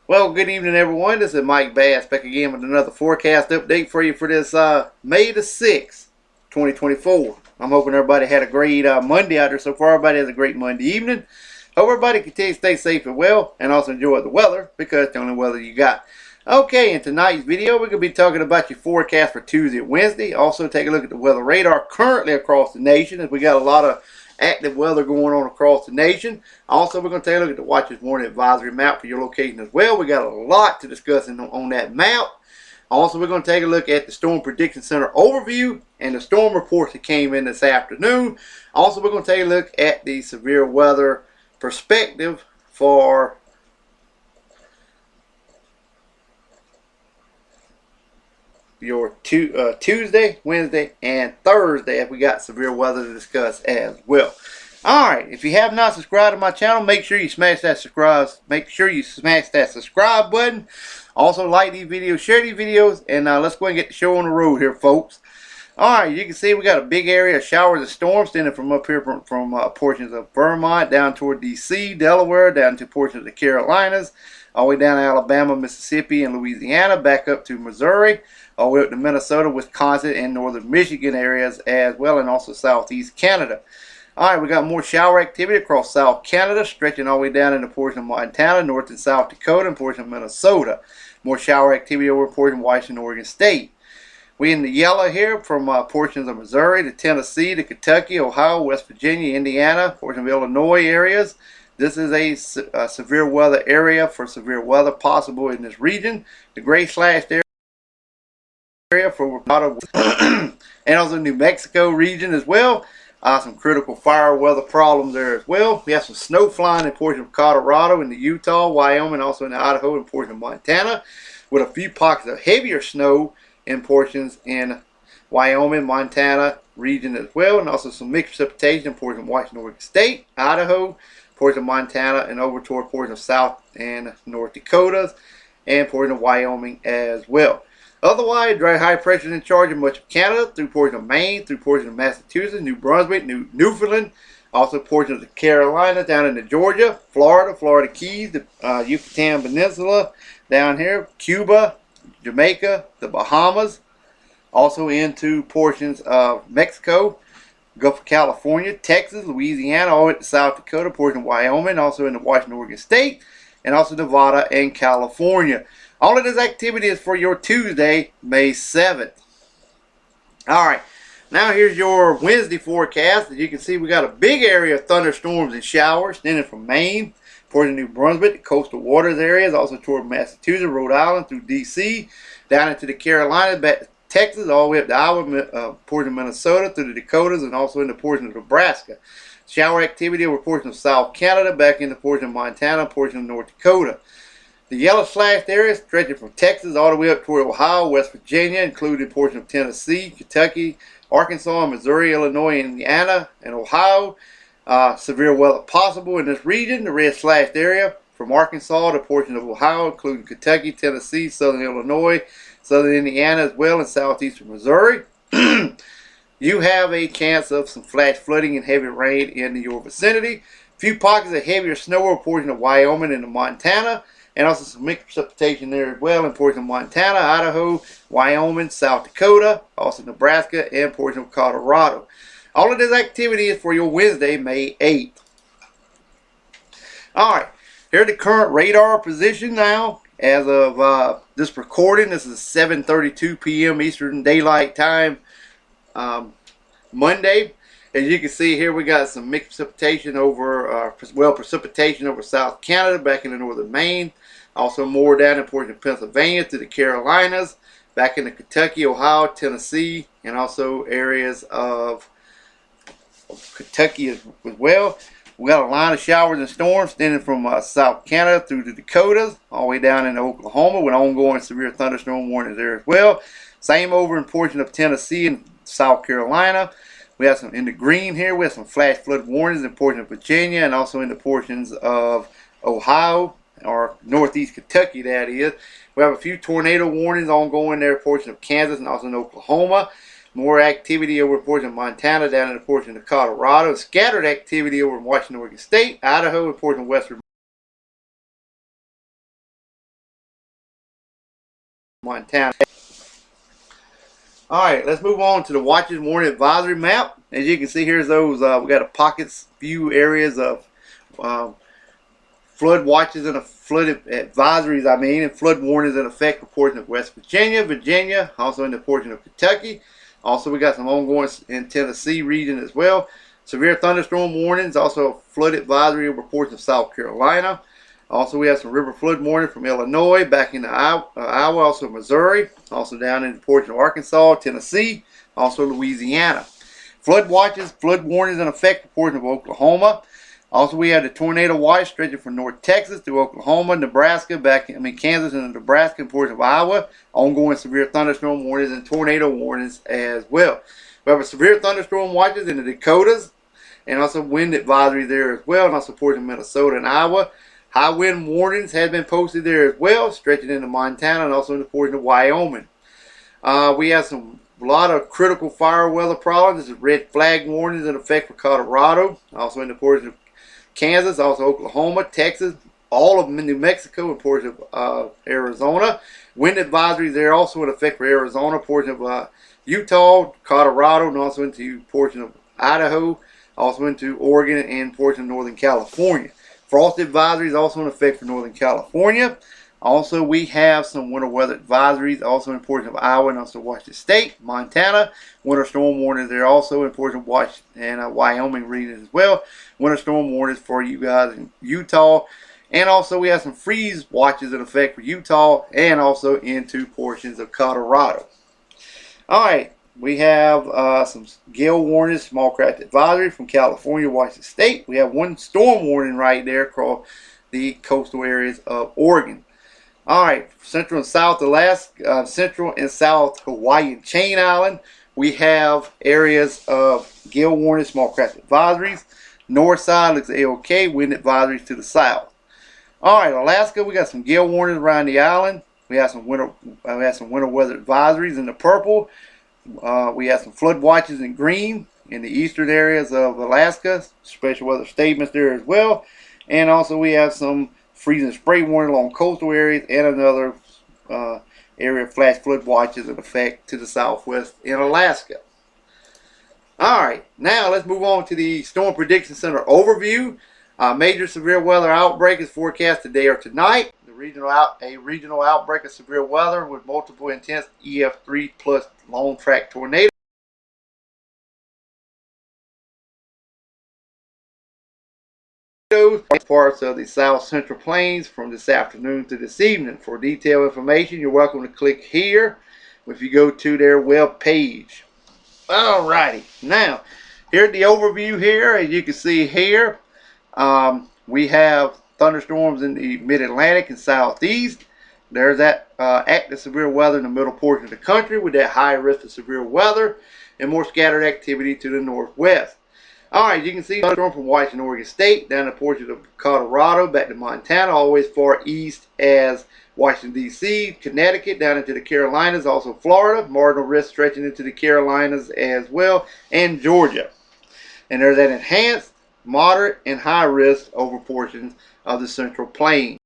Well, good evening, everyone. This is Mike Bass back again with another forecast update for you for this May the 6th, 2024. I'm hoping everybody had a great Monday out there so far. Everybody has a great Monday evening. Hope everybody continues to stay safe and well and also enjoy the weather because it's the only weather you got. Okay, in tonight's video, we're going to be talking about your forecast for Tuesday and Wednesday. Also, take a look at the weather radar currently across the nation as we got a lot of active weather going on across the nation. Also, we're going to take a look at the Watch This Morning advisory map for your location as well. We got a lot to discuss on that map. Also, we're going to take a look at the Storm Prediction Center overview and the storm reports that came in this afternoon. Also, we're going to take a look at the severe weather perspective for your Tuesday, Wednesday, and Thursday if we got severe weather to discuss as well. Alright, if you have not subscribed to my channel, make sure you smash that subscribe button. Also like these videos, share these videos, and let's go and get the show on the road here, folks. Alright, you can see we got a big area of showers and storms standing from up here from portions of Vermont down toward DC, Delaware, down to portions of the Carolinas, all the way down to Alabama, Mississippi, and Louisiana, back up to Missouri, all the way up to Minnesota, Wisconsin, and northern Michigan areas as well, and also southeast Canada. Alright, we got more shower activity across South Canada, stretching all the way down into portion of Montana, North and South Dakota, and portion of Minnesota. More shower activity over portion of Washington, Oregon State. We in the yellow here from portions of Missouri to Tennessee to Kentucky, Ohio, West Virginia, Indiana, portion of Illinois areas. This is a severe weather area for severe weather possible in this region. The gray slashed area for and also New Mexico region as well. Some critical fire weather problems there as well. We have some snow flying in portion of Colorado, into Utah, Wyoming, also in Idaho, and portion of Montana, with a few pockets of heavier snow in portions in Wyoming, Montana region as well, and also some mixed precipitation in portion of Washington, Oregon State, Idaho, portion of Montana, and over toward portion of South and North Dakotas, and portion of Wyoming as well. Otherwise, dry high pressure is in charge of much of Canada, through portion of Maine, through portion of Massachusetts, New Brunswick, Newfoundland, also portions of the Carolinas, down into Georgia, Florida Keys, the Yucatan Peninsula, down here, Cuba, Jamaica, the Bahamas, also into portions of Mexico, Gulf of California, Texas, Louisiana, all the way to South Dakota, portion of Wyoming, also into Washington, Oregon State, and also Nevada and California. All of this activity is for your Tuesday, May 7th. Alright, now here's your Wednesday forecast. As you can see, we got a big area of thunderstorms and showers extending from Maine, portion of New Brunswick, the coastal waters areas, also toward Massachusetts, Rhode Island, through DC, down into the Carolinas, back to Texas, all the way up to Iowa, portion of Minnesota, through the Dakotas, and also into portion of Nebraska. Shower activity over portion of South Canada, back into portion of Montana, portion of North Dakota. The yellow slashed area stretching from Texas all the way up toward Ohio, West Virginia, including portion of Tennessee, Kentucky, Arkansas, Missouri, Illinois, Indiana, and Ohio. Severe weather possible in this region. The red slashed area from Arkansas to portion of Ohio, including Kentucky, Tennessee, southern Illinois, southern Indiana as well, and southeastern Missouri. You have a chance of some flash flooding and heavy rain in your vicinity. A few pockets of heavier snow over portion of Wyoming and Montana, and also some mixed precipitation there as well in portion of Montana, Idaho, Wyoming, South Dakota, also Nebraska, and portion of Colorado. All of this activity is for your Wednesday, May 8th. Alright, here's the current radar position now. As of this recording, this is 7:32 p.m. Eastern Daylight Time, Monday. As you can see here, we got some mixed precipitation over, precipitation over South Canada, back into northern Maine. Also more down in portion of Pennsylvania to the Carolinas, back into Kentucky, Ohio, Tennessee, and also areas of Kentucky as well. We got a line of showers and storms extending from South Canada through the Dakotas, all the way down into Oklahoma, with ongoing severe thunderstorm warnings there as well. Same over in portion of Tennessee and South Carolina. We have some in the green here. We have some flash flood warnings in portion of Virginia and also in the portions of Ohio, or northeast Kentucky, that is. We have a few tornado warnings ongoing there, portion of Kansas and also in Oklahoma. More activity over portion of Montana, down in the portion of Colorado. Scattered activity over in Washington, Oregon State, Idaho, and portion of West Virginia. Montana. Alright, let's move on to the watches warning advisory map. As you can see, here's those, we got a pockets view areas of flood watches and flood advisories, and flood warnings in effect for portions of West Virginia, Virginia, also in the portion of Kentucky. Also, we got some ongoing in Tennessee region as well. Severe thunderstorm warnings, also a flood advisory over portions of South Carolina. Also, we have some river flood warning from Illinois, back into Iowa, also Missouri, also down in the portion of Arkansas, Tennessee, also Louisiana. Flood watches, flood warnings in effect for portions of Oklahoma. Also, we have the tornado watch stretching from North Texas to Oklahoma, Nebraska, Kansas and Nebraska, and portions of Iowa. Ongoing severe thunderstorm warnings and tornado warnings as well. We have a severe thunderstorm watches in the Dakotas, and also wind advisory there as well, and also portions of Minnesota and Iowa. High wind warnings have been posted there as well, stretching into Montana and also in the portion of Wyoming. We have a lot of critical fire weather problems. This is red flag warnings in effect for Colorado, also in the portion of Kansas, also Oklahoma, Texas, all of New Mexico, and portion of Arizona. Wind advisories there also in effect for Arizona, portion of Utah, Colorado, and also into portion of Idaho, also into Oregon and portion of Northern California. Frost advisories also in effect for Northern California. Also, we have some winter weather advisories also in portion of Iowa and also Washington State, Montana. Winter storm warnings there also in portion of Washington and Wyoming region as well. Winter storm warnings for you guys in Utah. And also we have some freeze watches in effect for Utah and also into portions of Colorado. Alright, we have some gale warnings, small craft advisory from California, Washington State. We have one storm warning right there across the coastal areas of Oregon. Alright, Central and South Alaska, Central and South Hawaiian Chain Island, we have areas of gale warnings, small craft advisories. North side looks A-OK, wind advisories to the south. Alright, Alaska, we got some gale warnings around the island. We have some winter weather advisories in the purple. We have some flood watches in green in the eastern areas of Alaska. Special weather statements there as well. And also we have some freezing spray warning along coastal areas and another area of flash flood watches in effect to the southwest in Alaska. Alright, now let's move on to the Storm Prediction Center overview. Major severe weather outbreak is forecast today or tonight. A regional outbreak of severe weather with multiple intense EF3 plus long track tornadoes. Parts of the South Central Plains from this afternoon to this evening. For detailed information, you're welcome to click here if you go to their web page. Alrighty, now here's the overview here. As you can see here, we have thunderstorms in the mid-Atlantic and southeast. There's that active severe weather in the middle portion of the country with that high risk of severe weather and more scattered activity to the northwest. Alright, you can see thunderstorm from Washington, Oregon State, down to portions of Colorado, back to Montana, always far east as Washington, D.C., Connecticut, down into the Carolinas, also Florida, marginal risk stretching into the Carolinas as well, and Georgia. And there's that enhanced, moderate, and high risk over portions of the Central Plains.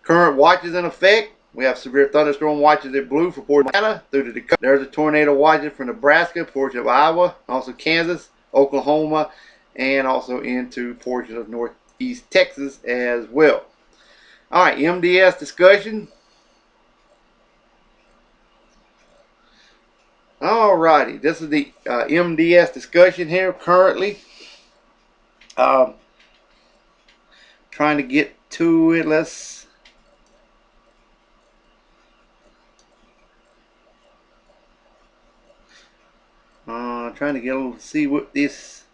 Current watches in effect. We have severe thunderstorm watches in blue for portions of Montana through to the Dakota. There's a tornado watches from Nebraska, portion of Iowa, also Kansas, Oklahoma, and also into portions of northeast Texas as well. Alright, MDS discussion. Alrighty, this is the MDS discussion here currently. Trying to get to it. Let's trying to get a little, see what this.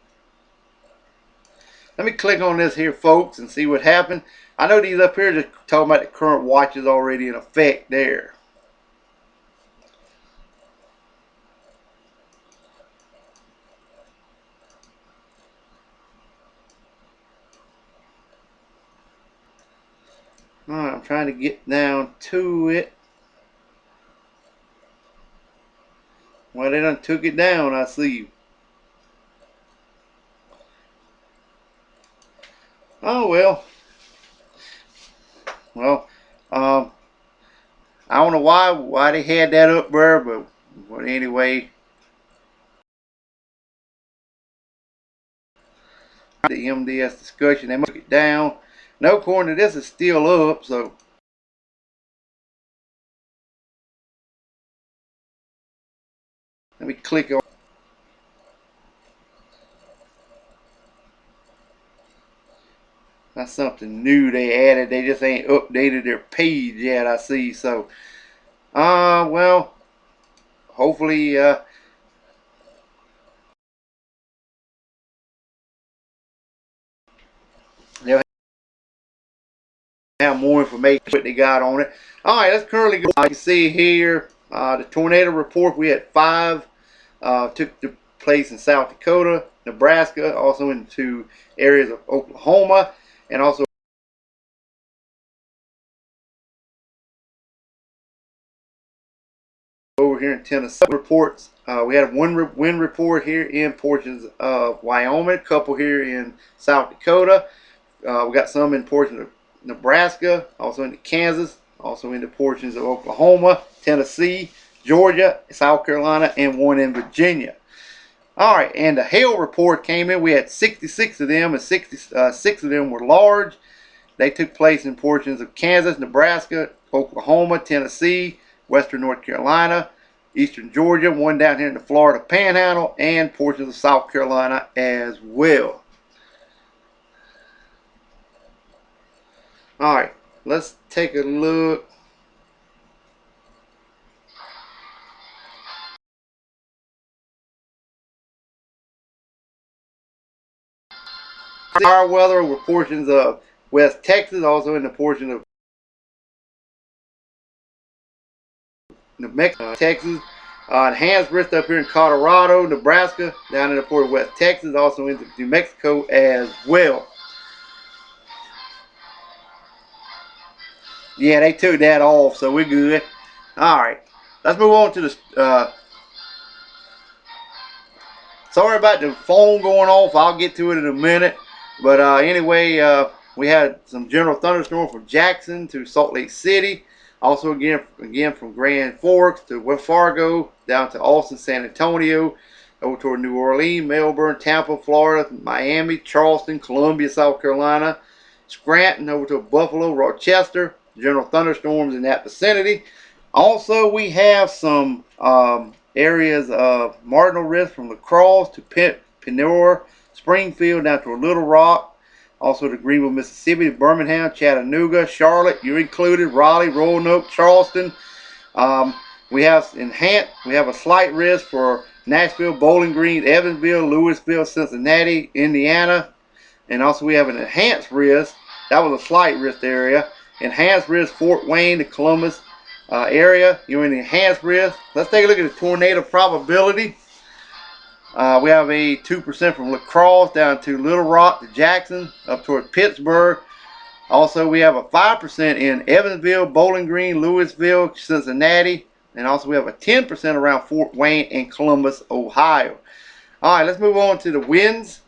Let me click on this here, folks, and see what happened. I know these up here just talking about the current watches already in effect there. Alright, I'm trying to get down to it. Well, they done took it down, I see. Oh, well. Well, don't know why they had that up there, but anyway, the MDS discussion, they took it down. No corner, this is still up, so let me click on. That's something new they added. They just ain't updated their page yet, I see. So, well, hopefully, they'll have more information what they got on it. All right, let's currently go. You can see here the tornado report. We had 5 took place in South Dakota, Nebraska, also into areas of Oklahoma, and also over here in Tennessee. Reports. We had one wind report here in portions of Wyoming, a couple here in South Dakota. We got some in portions of Nebraska, also into Kansas, also into portions of Oklahoma, Tennessee, Georgia, South Carolina, and one in Virginia. All right, and the hail report came in. We had 66 of them, and 66 of them were large. They took place in portions of Kansas, Nebraska, Oklahoma, Tennessee, western North Carolina, eastern Georgia, one down here in the Florida Panhandle, and portions of South Carolina as well. All right, let's take a look. Our weather over portions of West Texas, also in the portion of New Mexico, Texas. Enhanced risk up here in Colorado, Nebraska, down in the port of West Texas, also into New Mexico as well. Yeah, they took that off, so we're good. All right, let's move on to the. Sorry about the phone going off. I'll get to it in a minute. But anyway, we had some general thunderstorm from Jackson to Salt Lake City. Also again from Grand Forks to West Fargo, down to Austin, San Antonio, over toward New Orleans, Melbourne, Tampa, Florida, Miami, Charleston, Columbia, South Carolina, Scranton, over to Buffalo, Rochester. General thunderstorms in that vicinity. Also, we have some areas of marginal risk from La Crosse to Pinora, Springfield, down to Little Rock. Also to Greenville, Mississippi, Birmingham, Chattanooga, Charlotte, you're included, Raleigh, Roanoke, Charleston. We have a slight risk for Nashville, Bowling Green, Evansville, Louisville, Cincinnati, Indiana. And also we have an enhanced risk. That was a slight risk area. Enhanced risk, Fort Wayne, the Columbus area. You're in the enhanced risk. Let's take a look at the tornado probability. We have a 2% from La Crosse down to Little Rock to Jackson, up toward Pittsburgh. Also, we have a 5% in Evansville, Bowling Green, Louisville, Cincinnati. And also we have a 10% around Fort Wayne and Columbus, Ohio. All right, let's move on to the winds.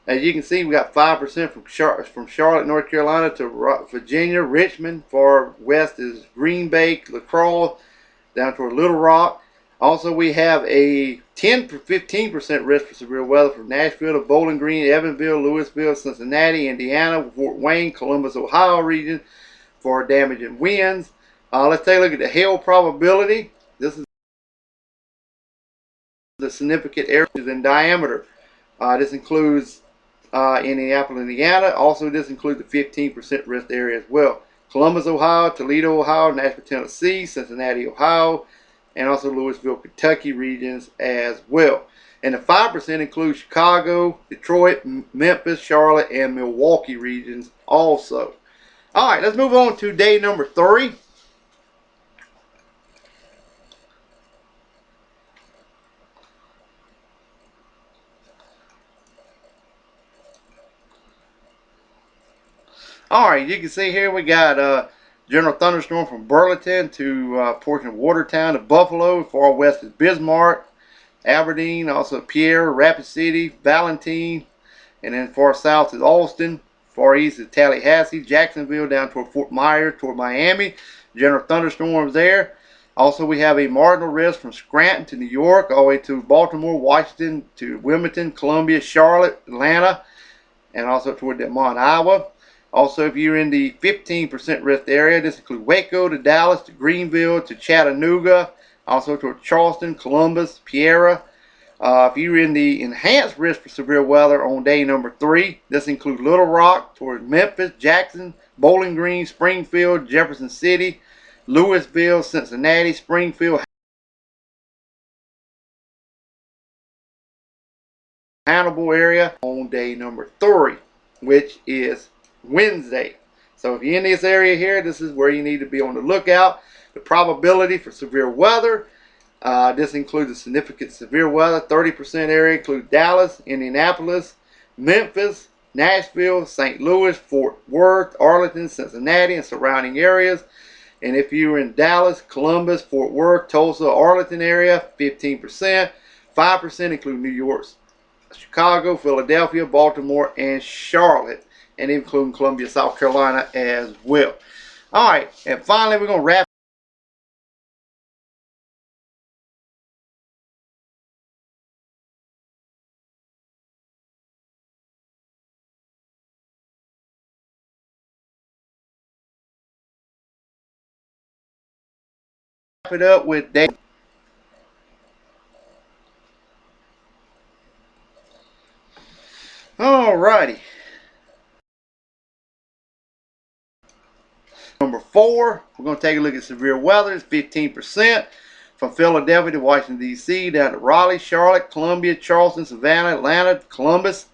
As you can see, we got 5% from Charlotte, North Carolina to Virginia, Richmond. Far west is Green Bay, La Crosse, down toward Little Rock. Also, we have a 15% risk for severe weather from Nashville to Bowling Green, Evansville, Louisville, Cincinnati, Indiana, Fort Wayne, Columbus, Ohio region for damaging winds. Let's take a look at the hail probability. This is the significant areas in diameter. This includes Indianapolis, Indiana. Also, this includes the 15% risk area as well. Columbus, Ohio, Toledo, Ohio, Nashville, Tennessee, Cincinnati, Ohio, and also Louisville, Kentucky regions as well. And the 5% includes Chicago, Detroit, Memphis, Charlotte, and Milwaukee regions also. All right, let's move on to day number 3. All right, you can see here we got general thunderstorm from Burlington to portion of Watertown to Buffalo. Far west is Bismarck, Aberdeen, also Pierre, Rapid City, Valentine, and then far south is Austin. Far east is Tallahassee, Jacksonville, down toward Fort Myers, toward Miami, general thunderstorms there. Also, we have a marginal risk from Scranton to New York, all the way to Baltimore, Washington, to Wilmington, Columbia, Charlotte, Atlanta, and also toward Des Moines, Iowa. Also, if you're in the 15% risk area, this includes Waco to Dallas to Greenville to Chattanooga, also toward Charleston, Columbus, Pierre. If you're in the enhanced risk for severe weather on day number 3, this includes Little Rock toward Memphis, Jackson, Bowling Green, Springfield, Jefferson City, Louisville, Cincinnati, Springfield, Hannibal area on day number 3, which is Wednesday. So if you're in this area here, this is where you need to be on the lookout. The probability for severe weather. This includes a significant severe weather. 30% area includes Dallas, Indianapolis, Memphis, Nashville, St. Louis, Fort Worth, Arlington, Cincinnati, and surrounding areas. And if you're in Dallas, Columbus, Fort Worth, Tulsa, Arlington area, 15%. 5% include New York, Chicago, Philadelphia, Baltimore, and Charlotte, and including Columbia, South Carolina as well. All right, and finally, we're going to wrap. It up with day. Alrighty. Number 4, we're going to take a look at severe weather. It's 15% from Philadelphia to Washington, D.C., down to Raleigh, Charlotte, Columbia, Charleston, Savannah, Atlanta, Columbus.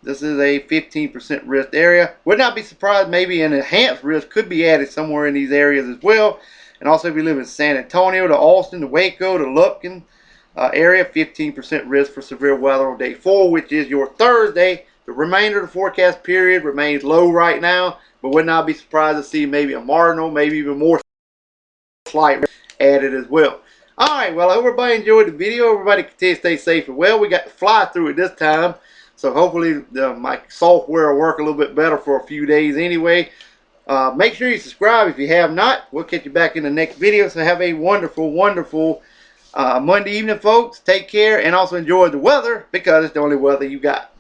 This is a 15% risk area. Would not be surprised maybe an enhanced risk could be added somewhere in these areas as well. And also if you live in San Antonio to Austin to Waco to Lupton area, 15% risk for severe weather on day 4, which is your Thursday. The remainder of the forecast period remains low right now, but would not be surprised to see maybe a marginal, maybe even more slight risk added as well. Alright, well I hope everybody enjoyed the video. Everybody continue to stay safe and well. We got to fly through it this time. So hopefully my software will work a little bit better for a few days anyway. Make sure you subscribe if you have not. We'll catch you back in the next video. So have a wonderful, wonderful Monday evening, folks. Take care and also enjoy the weather because it's the only weather you got.